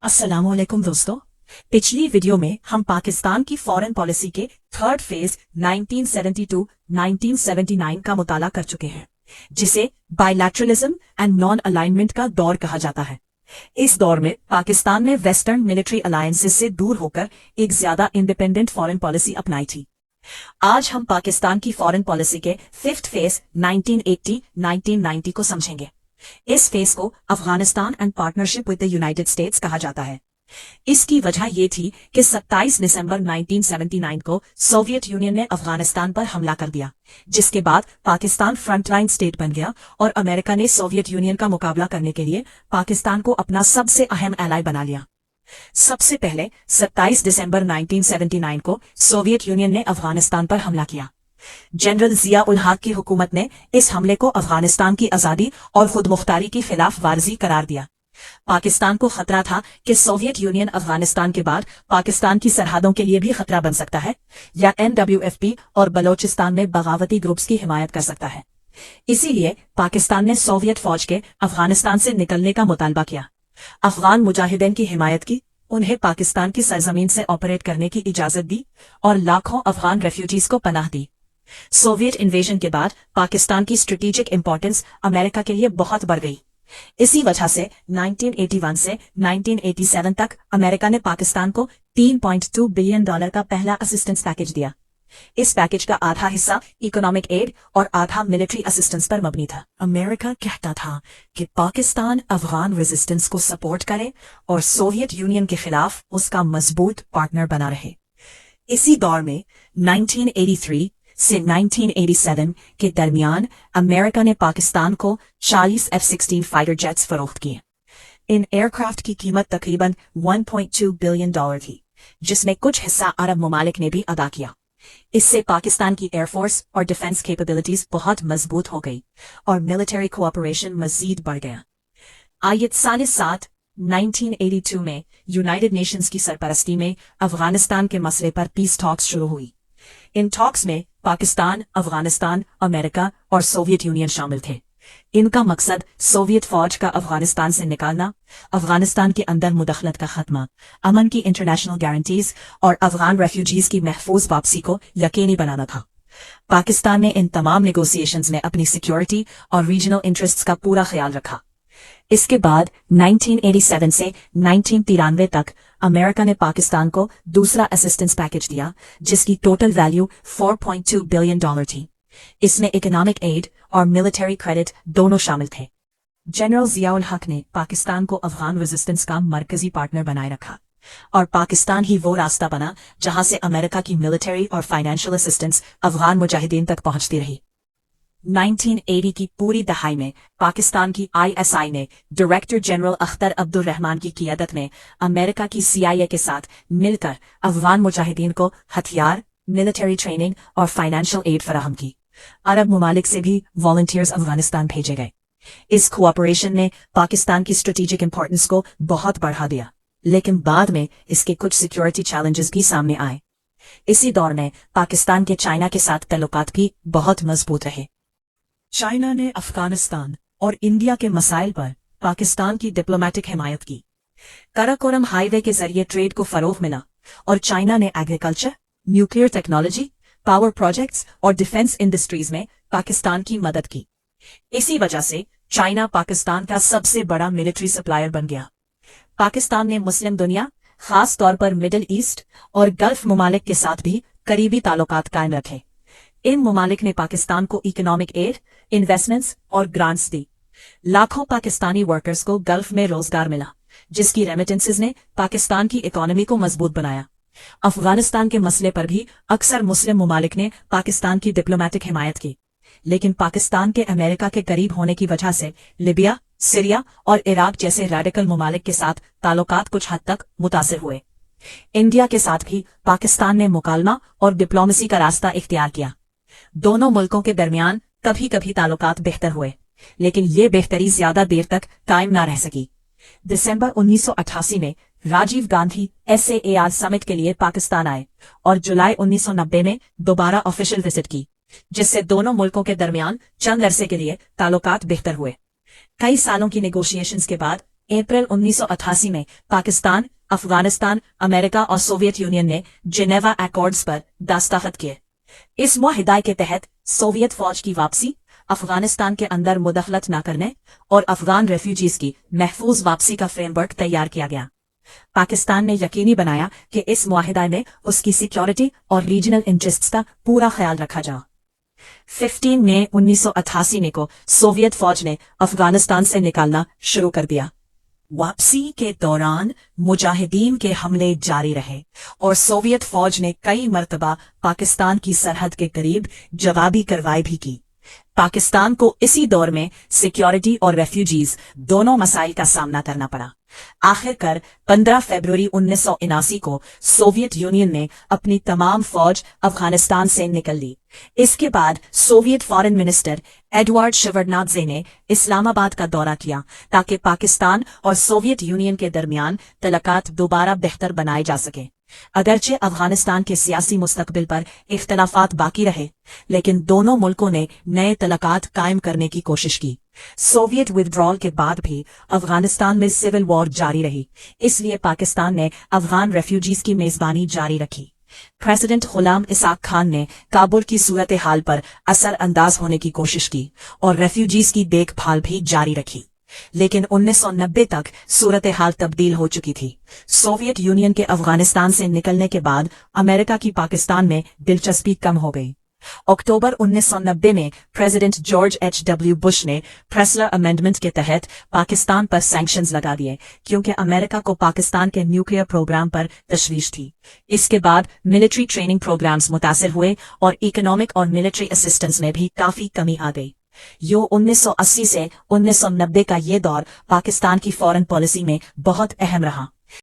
अस्सलामुअलैकुम दोस्तों, पिछली वीडियो में हम पाकिस्तान की फॉरेन पॉलिसी के थर्ड फेज 1972-1979 का मुताला कर चुके हैं, जिसे बायलैटरलिज्म एंड नॉन अलाइनमेंट का दौर कहा जाता है। इस दौर में पाकिस्तान ने वेस्टर्न मिलिट्री अलायंसेस से दूर होकर एक ज्यादा इंडिपेंडेंट फॉरेन पॉलिसी अपनाई थी। आज हम पाकिस्तान की फॉरेन पॉलिसी के फिफ्थ फेज 1980-1990 को समझेंगे। इस फेज को Afghanistan and partnership with the United states कहा जाता है। इसकी वजह यह थी कि 27 दिसंबर 1979 को सोवियत यूनियन ने अफगानिस्तान पर हमला कर दिया, जिसके बाद पाकिस्तान फ्रंटलाइन स्टेट बन गया और अमेरिका ने सोवियत यूनियन का मुकाबला करने के लिए पाकिस्तान को अपना सबसे अहम एलाई बना लिया। सबसे पहले 27 दिसंबर 1979 को सोवियत यूनियन ने अफगानिस्तान पर हमला किया। जनरल जिया उल हक की हुकूमत ने इस हमले को अफगानिस्तान की आजादी और खुद मुख्तारी की खिलाफ वारजी करार दिया। पाकिस्तान को खतरा था कि सोवियत यूनियन अफगानिस्तान के बाद पाकिस्तान की सरहदों के लिए भी खतरा बन सकता है या NWFP और बलोचिस्तान में बगावती ग्रुप्स की हिमायत कर सकता है। इसीलिए पाकिस्तान ने सोवियत फौज के अफगानिस्तान से निकलने का मुतालबा किया, अफगान मुजाहिदीन की हिमायत की, उन्हें पाकिस्तान की सरजमीन से ऑपरेट करने की इजाजत दी और लाखों अफगान रेफ्यूजीज को पनाह दी। सोवियत इन्वेजन के बाद पाकिस्तान की स्ट्रेटेजिक इंपॉर्टेंस अमेरिका के लिए बहुत बढ़ गई। इसी वजह से 1981 से 1987 तक अमेरिका ने पाकिस्तान को $3.2 बिलियन का पहला असिस्टेंस पैकेज दिया। इस पैकेज का आधा हिस्सा इकोनॉमिक एड और आधा मिलिट्री असिस्टेंस पर मबनी था। अमेरिका कहता था कि पाकिस्तान अफगान रेजिस्टेंस को सपोर्ट करे और सोवियत यूनियन के खिलाफ उसका मजबूत पार्टनर बना रहे। इसी दौर में 1983 से 1987 के दरमियान अमेरिका ने पाकिस्तान को 40 F-16 फाइटर जेट्स फरोख्त किए। इन एयरक्राफ्ट की कीमत तकरीबन $1.2 बिलियन थी, जिसमें कुछ हिस्सा अरब ममालिक ने भी अदा किया। इससे पाकिस्तान की एयरफोर्स और डिफेंस कैपेबिलिटीज बहुत मजबूत हो गई और मिलिट्री कोऑपरेशन मजीद बढ़ गया। आयत साल 7 1982 में यूनाइटेड नेशंस की सरपरस्ती में अफगानिस्तान के मसले पर पीस टॉक्स शुरू हुई। इन टॉक्स में पाकिस्तान, अफगानिस्तान, अमेरिका और सोवियत यूनियन शामिल थे। इनका मकसद सोवियत फौज का अफगानिस्तान से निकालना, अफगानिस्तान के अंदर मुदखलत का खात्मा, अमन की इंटरनेशनल गारंटीज और अफगान रेफ्यूजीज की महफूज वापसी को यकीनी बनाना था। पाकिस्तान ने इन तमाम नेगोशिएशंस में अपनी सिक्योरिटी और रीजनल इंटरेस्ट्स का पूरा ख्याल रखा। इसके बाद 1987 से 1993 तक अमेरिका ने पाकिस्तान को दूसरा असिस्टेंस पैकेज दिया, जिसकी टोटल वैल्यू $4.2 बिलियन थी। इसमें इकोनॉमिक एड और मिलिट्री क्रेडिट दोनों शामिल थे। जनरल जिया उल हक ने पाकिस्तान को अफगान रेजिस्टेंस का मरकजी पार्टनर बनाए रखा और पाकिस्तान ही वो रास्ता बना जहां से अमेरिका की मिलिट्री और फाइनेंशियल असिस्टेंस अफगान मुजाहिदीन तक पहुंचती रही। 1980 की पूरी दहाई में पाकिस्तान की ISI ने डायरेक्टर जनरल अख्तर अब्दुल रहमान की क़ियादत में अमेरिका की CIA के साथ मिलकर अफगान मुजाहिदीन को हथियार, मिलिट्री ट्रेनिंग और फाइनेंशियल एड फराहम की। अरब ममालिक से भी वॉलंटियर्स अफगानिस्तान भेजे गए। इस कोऑपरेशन ने पाकिस्तान की स्ट्रेटेजिक इंपॉर्टेंस को बहुत बढ़ा दिया, लेकिन बाद में इसके कुछ सिक्योरिटी चैलेंजेस भी सामने आए। इसी दौर में पाकिस्तान के चाइना के साथ ताल्लुकात भी बहुत मजबूत रहे। चाइना ने अफगानिस्तान और इंडिया के मसाइल पर पाकिस्तान की डिप्लोमेटिक हिमायत की। कराकोरम हाईवे के जरिए ट्रेड को फरोग मिला और चाइना ने agriculture, nuclear technology, power projects और डिफेंस इंडस्ट्रीज में पाकिस्तान की मदद की। इसी वजह से चाइना पाकिस्तान का सबसे बड़ा मिलिट्री सप्लायर बन गया। पाकिस्तान ने मुस्लिम दुनिया, खास तौर पर मिडिल ईस्ट और गल्फ ममालिक के साथ भी करीबी ताल्लुकात कायम रखे। इन ममालिक ने पाकिस्तान को इकोनॉमिक एड, इन्वेस्टमेंट्स और ग्रांट्स दी। लाखों पाकिस्तानी वर्कर्स को गल्फ में रोजगार मिला, जिसकी रेमिटेंसेस ने पाकिस्तान की इकोनॉमी को मजबूत बनाया। अफगानिस्तान के मसले पर भी अक्सर मुस्लिम ममालिक ने पाकिस्तान की डिप्लोमेटिक हिमायत की, लेकिन पाकिस्तान के अमेरिका के करीब होने की वजह से लिबिया, सीरिया और इराक जैसे रेडिकल ममालिक के साथ ताल्लुकात कुछ हद तक मुतासिर हुए। इंडिया के साथ भी पाकिस्तान ने मुकालमा और डिप्लोमेसी का रास्ता इख्तियार किया। दोनों मुल्कों के दरमियान कभी कभी ताल्लुकात बेहतर हुए, लेकिन ये बेहतरी ज्यादा देर तक कायम न रह सकी। दिसंबर 1988 में राजीव गांधी SAAR समिट के लिए पाकिस्तान आए और जुलाई 1990 में दोबारा ऑफिशियल विजिट की, जिससे दोनों मुल्कों के दरमियान चंद अरसे के लिए ताल्लुकात बेहतर हुए। कई सालों की नेगोशिएशंस के बाद अप्रैल 1988 में पाकिस्तान, अफगानिस्तान, अमेरिका और सोवियत यूनियन ने जेनेवा एकॉर्ड्स पर दस्तखत किए। इस मुआहिदा के तहत सोवियत फौज की वापसी, अफगानिस्तान के अंदर मुदखलत न करने और अफगान रेफ्यूजीज की महफूज वापसी का फ्रेमवर्क तैयार किया गया। पाकिस्तान ने यकीनी बनाया कि इस मुआहिदा में उसकी सिक्योरिटी और रीजनल इंटरेस्ट्स का पूरा ख्याल रखा जा। 15 मई 1988 को सोवियत फौज ने अफगानिस्तान से निकालना शुरू कर दिया। वापसी के दौरान मुजाहिदीन के हमले जारी रहे और सोवियत फौज ने कई मर्तबा पाकिस्तान की सरहद के करीब जवाबी कार्रवाई भी की। पाकिस्तान को इसी दौर में सिक्योरिटी और रेफ्यूजीज दोनों मसाइल का सामना करना पड़ा। आखिरकार 15 फरवरी 1979 को सोवियत यूनियन ने अपनी तमाम फौज अफगानिस्तान से निकल ली। इसके बाद सोवियत फॉरेन मिनिस्टर एडवार्ड शेवरनादजे ने इस्लामाबाद का दौरा किया ताकि पाकिस्तान और सोवियत यूनियन के दरमियान तलकात दोबारा बेहतर बनाए जा सके। अगरचे अफगानिस्तान के सियासी मुस्तकबिल पर इख्तलाफात बाकी रहे, लेकिन दोनों मुल्कों ने नए तलकात कायम करने की कोशिश की। सोवियत विथड्रॉल के बाद भी अफगानिस्तान में सिविल वॉर जारी रही, इसलिए पाकिस्तान ने अफगान रेफ्यूजीज की मेजबानी जारी रखी। प्रेसिडेंट गुलाम इसाक खान ने काबुल की सूरत हाल पर असर अंदाज होने की कोशिश की और रेफ्यूजीज की देखभाल भी जारी रखी, लेकिन 1990 तक सूरत हाल तब्दील हो चुकी थी। सोवियत यूनियन के अफगानिस्तान से निकलने के बाद अमेरिका की पाकिस्तान में दिलचस्पी कम हो गई। अक्टूबर 1990 में प्रेसिडेंट जॉर्ज H.W. बुश ने प्रेसलर अमेंडमेंट के तहत पाकिस्तान पर सैंक्शंस लगा दिए, क्योंकि अमेरिका को पाकिस्तान के न्यूक्लियर प्रोग्राम पर तशवीश थी। इसके बाद मिलिट्री ट्रेनिंग प्रोग्राम्स मुतासिर हुए और इकोनॉमिक और मिलिट्री असिस्टेंस में भी काफी कमी आ गई। 1980 से 1990 का ये दौर पाकिस्तान की फॉरेन पॉलिसी में बहुत अहम रहा।